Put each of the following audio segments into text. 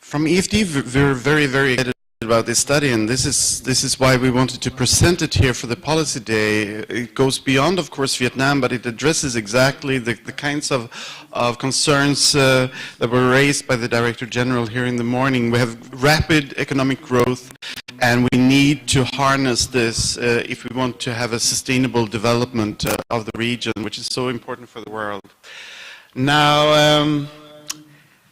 From EFD, we're very, very excited about this study, and this is why we wanted to present it here for the Policy Day. It goes beyond, of course, Vietnam, but it addresses exactly the kinds of concerns that were raised by the Director General here in the morning. We have rapid economic growth, and we need to harness this if we want to have a sustainable development of the region, which is so important for the world. Now,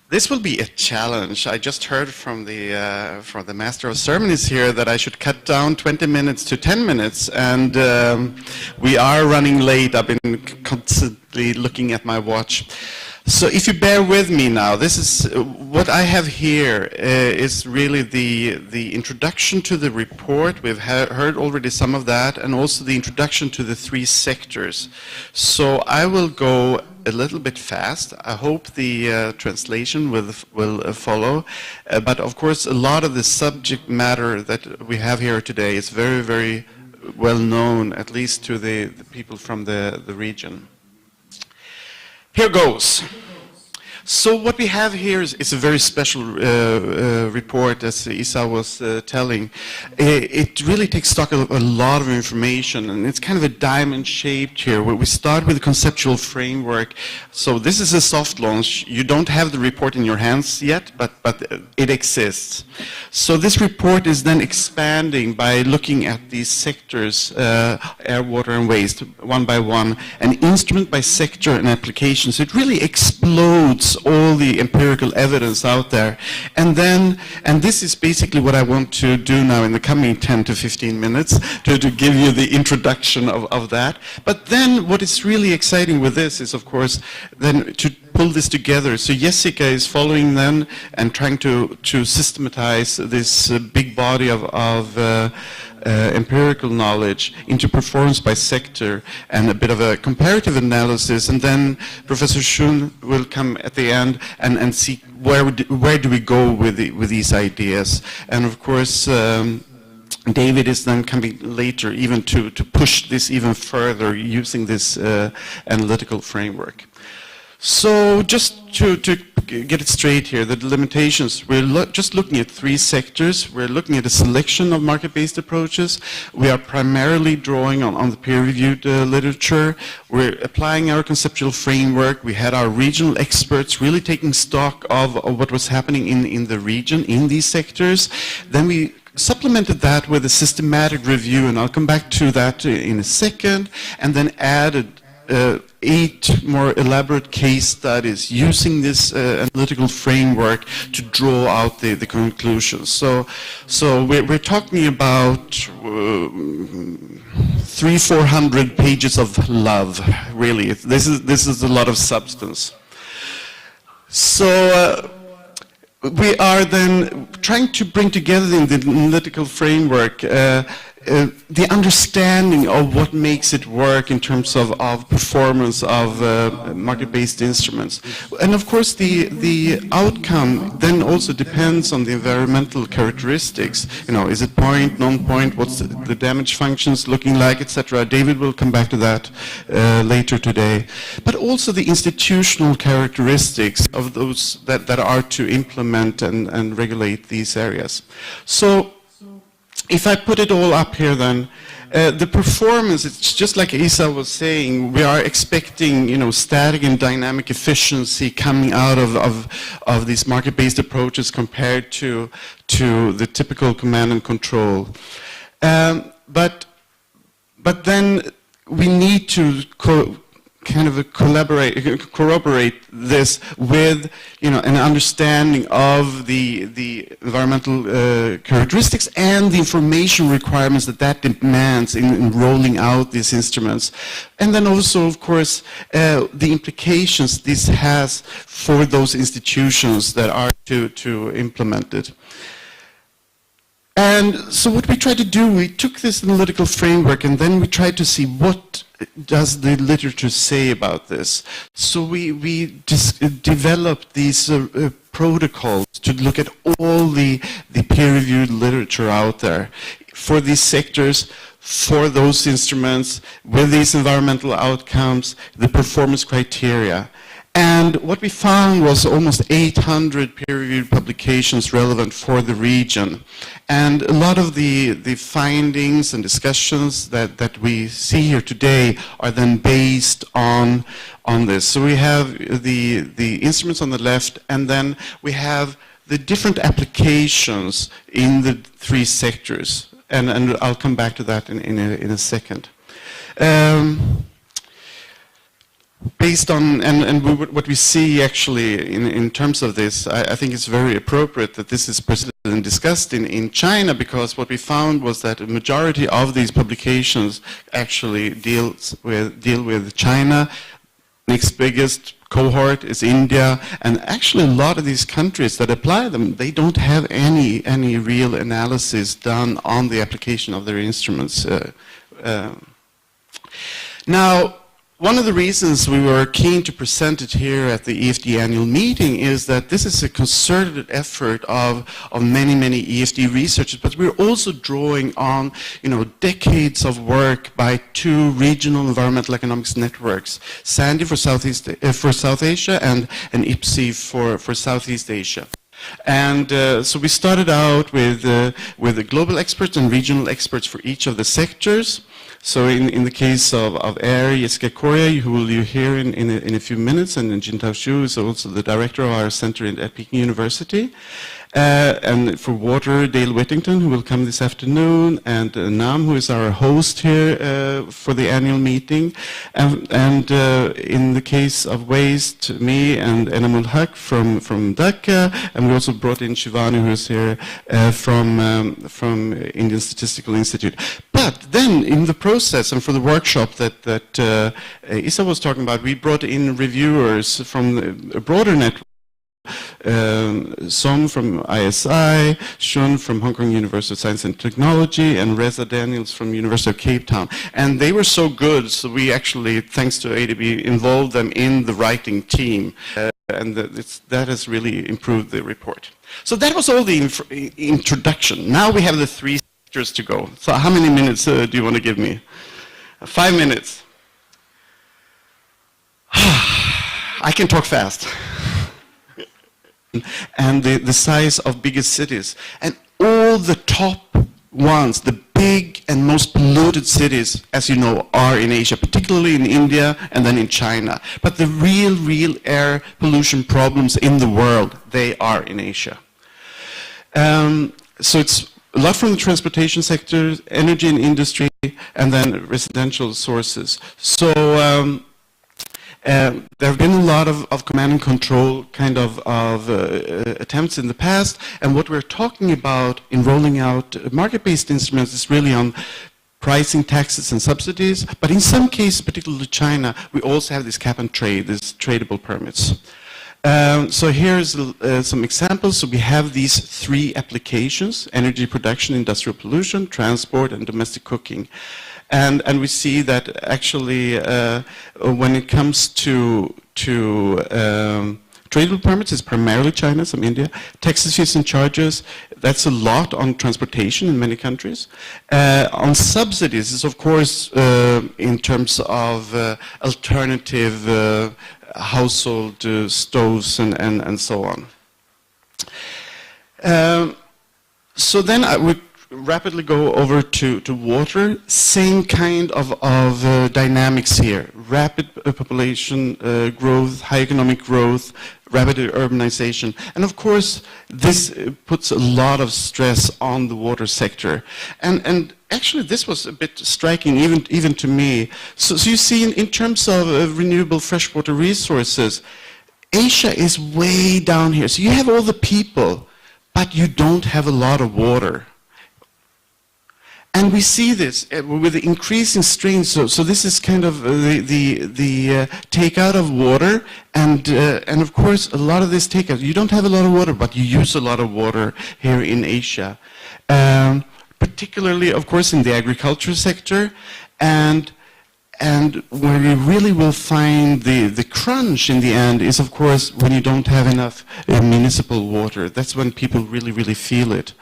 this will be a challenge. I just heard from the Master of Ceremonies here that I should cut down 20 minutes to 10 minutes, and we are running late. I've been constantly looking at my watch. So if you bear with me now, this is what I have here is really the introduction to the report. We've heard already some of that, and also the introduction to the 3 sectors. So I will go a little bit fast. I hope the translation will follow. But of course, a lot of the subject matter that we have here today is very, very well known, at least to the people from the region. Here goes. So what we have here is a very special report, as Isa was telling. It really takes stock of a lot of information, and it's kind of a diamond-shaped here, where we start with a conceptual framework. So this is a soft launch. You don't have the report in your hands yet, but it exists. So this report is then expanding by looking at these sectors, air, water, and waste, one by one, and instrument by sector and application. So it really explodes all the empirical evidence out there. And this is basically what I want to do now in the coming 10 to 15 minutes, to give you the introduction of that. But then what is really exciting with this is, of course, then to pull this together. So Jessica is following then and trying to systematize this big body of empirical knowledge into performance by sector and a bit of a comparative analysis, and then Professor Schun will come at the end and see where do we go with these ideas. And of course David is then coming later even to push this even further using this analytical framework. So just to get it straight here, the limitations, we're just looking at 3 sectors. We're looking at a selection of market-based approaches. We are primarily drawing on the peer-reviewed literature. We're applying our conceptual framework. We had our regional experts really taking stock of what was happening in the region, in these sectors. Then we supplemented that with a systematic review, and I'll come back to that in a second, and then added 8 more elaborate case studies using this analytical framework to draw out the conclusions. So we're talking about 300-400 pages of love, really. This is a lot of substance. So we are then trying to bring together in the analytical framework the understanding of what makes it work in terms of performance of market-based instruments. And of course the outcome then also depends on the environmental characteristics. You know, is it point, non-point, what's the damage functions looking like, etc. David will come back to that later today. But also the institutional characteristics of those that are to implement and regulate these areas. So if I put it all up here then, the performance, it's just like Isa was saying, we are expecting, you know, static and dynamic efficiency coming out of these market-based approaches compared to the typical command and control. But then we need to corroborate this with, you know, an understanding of the environmental characteristics and the information requirements that demands in rolling out these instruments. And then also, of course, the implications this has for those institutions that are to implement it. And so what we tried to do, we took this analytical framework and then we tried to see what does the literature say about this. So we just developed these protocols to look at all the peer-reviewed literature out there for these sectors, for those instruments, with these environmental outcomes, the performance criteria. And what we found was almost 800 peer-reviewed publications relevant for the region. And a lot of the findings and discussions that we see here today are then based on this. So we have the instruments on the left, and then we have the different applications in the three sectors. And I'll come back to that in a second. Based on, what we see actually in terms of this, I think it's very appropriate that this is presented and discussed in China, because what we found was that a majority of these publications actually deal with China. Next biggest cohort is India, and actually a lot of these countries that apply them, they don't have any real analysis done on the application of their instruments. Now, one of the reasons we were keen to present it here at the EFD annual meeting is that this is a concerted effort of many EFD researchers, but we're also drawing on, decades of work by two regional environmental economics networks, SANDI for South Asia and IPSI for Southeast Asia. And so we started out with the global experts and regional experts for each of the sectors. So in the case of air, Jessica Correa, who you hear in a few minutes, and Jintao Xu is also the director of our center at Peking University. And for water, Dale Whittington, who will come this afternoon, and Nam, who is our host here for the annual meeting. And in the case of waste, me and Enamul Haq from Dhaka, and we also brought in Shivani, who is here from Indian Statistical Institute. But then in the process, and for the workshop that Isa was talking about, we brought in reviewers from a broader network. Som from ISI, Shun from Hong Kong University of Science and Technology, and Reza Daniels from University of Cape Town. And they were so good, so we actually, thanks to ADB, involved them in the writing team. And that has really improved the report. So that was all the introduction. Now we have the three sectors to go. So how many minutes do you want to give me? 5 minutes. I can talk fast. And the size of biggest cities. And all the top ones, the big and most polluted cities, as you know, are in Asia, particularly in India and then in China. But the real air pollution problems in the world, they are in Asia. So it's a lot from the transportation sector, energy and industry, and then residential sources. So there have been a lot of command and control kind of attempts in the past, and what we're talking about in rolling out market-based instruments is really on pricing, taxes, and subsidies, but in some cases, particularly China, we also have this cap and trade, these tradable permits. So here's some examples. So we have these three applications: energy production, industrial pollution, transport, and domestic cooking. And we see that actually when it comes to tradable permits, it's primarily China, some India. Taxes, fees, and charges, that's a lot on transportation in many countries. On subsidies, is of course in terms of alternative household stoves and so on. So then I would rapidly go over to water. Same kind of dynamics here. Rapid population growth, high economic growth, rapid urbanization. And of course, this puts a lot of stress on the water sector. And actually, this was a bit striking, even to me. So you see, in terms of renewable freshwater resources, Asia is way down here. So you have all the people, but you don't have a lot of water. And we see this with the increasing strains. So this is kind of the takeout of water, and of course a lot of this takeout. You don't have a lot of water, but you use a lot of water here in Asia, particularly, of course, in the agriculture sector, and where you really will find the crunch in the end is, of course, when you don't have enough municipal water. That's when people really feel it,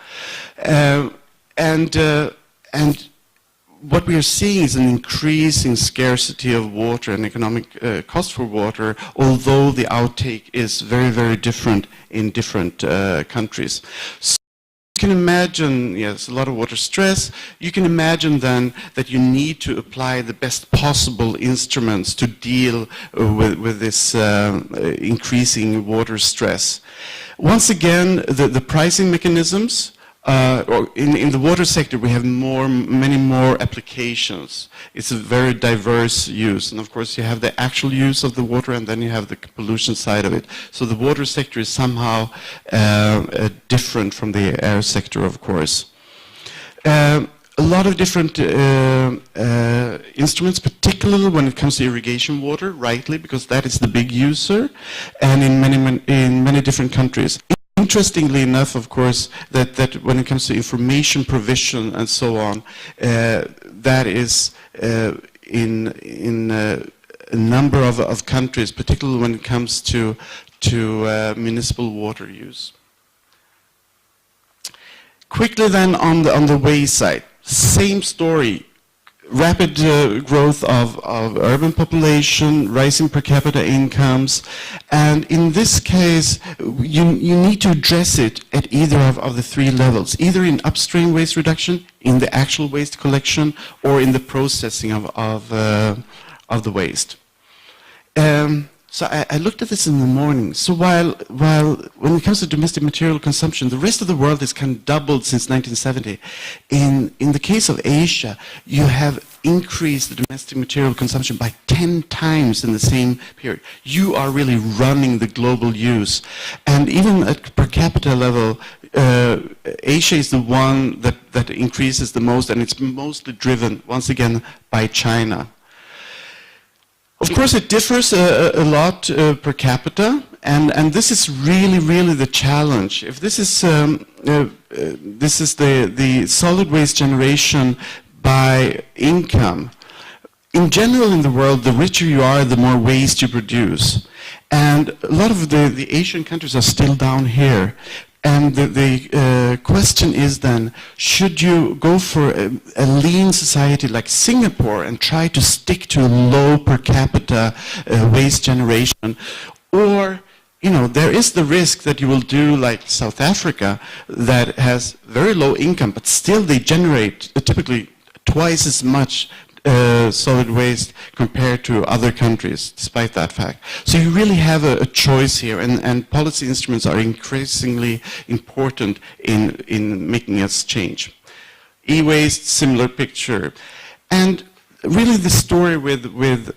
and what we are seeing is an increasing scarcity of water and economic cost for water, although the outtake is very, very different in different countries. So you can imagine, yes, a lot of water stress. You can imagine then that you need to apply the best possible instruments to deal with this increasing water stress. Once again, the pricing mechanisms, or in the water sector, we have many more applications. It's a very diverse use. And of course, you have the actual use of the water, and then you have the pollution side of it. So the water sector is somehow different from the air sector, of course. A lot of different instruments, particularly when it comes to irrigation water, rightly, because that is the big user, and in many different countries. Interestingly enough, of course, that when it comes to information provision and so on, that is in a number of countries, particularly when it comes to municipal water use. Quickly then on the waste side, same story. Rapid growth of urban population, rising per capita incomes, and in this case, you need to address it at either of the three levels, either in upstream waste reduction, in the actual waste collection, or in the processing of the waste. So I looked at this in the morning. So while when it comes to domestic material consumption, the rest of the world has kind of doubled since 1970. In the case of Asia, you have increased the domestic material consumption by 10 times in the same period. You are really running the global use. And even at per capita level, Asia is the one that increases the most, and it's mostly driven, once again, by China. Of course, it differs a lot per capita, and this is really the challenge. If this is the solid waste generation by income, in general in the world, the richer you are, the more waste you produce. And a lot of the Asian countries are still down here. And the question is then, should you go for a lean society like Singapore and try to stick to a low per capita waste generation? Or, you know, there is the risk that you will do like South Africa that has very low income, but still they generate typically twice as much solid waste compared to other countries, despite that fact. So you really have a choice here, and policy instruments are increasingly important in making us change. E-waste, similar picture. And really the story with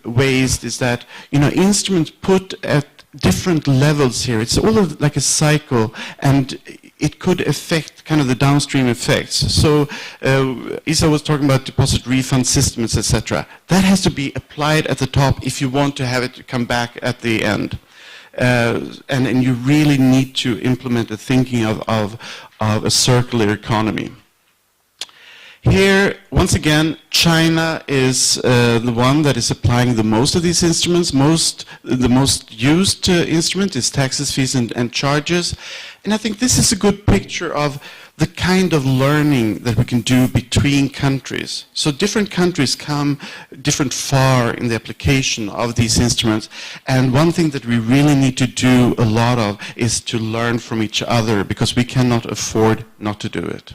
waste is that, you know, instruments put at different levels here. It's all like a cycle, and it could affect kind of the downstream effects. So Isa was talking about deposit refund systems, etc. That has to be applied at the top if you want to have it come back at the end. And you really need to implement the thinking of a circular economy. Here, once again, China is the one that is applying the most of these instruments. The most used instrument is taxes, fees, and charges. And I think this is a good picture of the kind of learning that we can do between countries. So different countries come different far in the application of these instruments. And one thing that we really need to do a lot of is to learn from each other, because we cannot afford not to do it.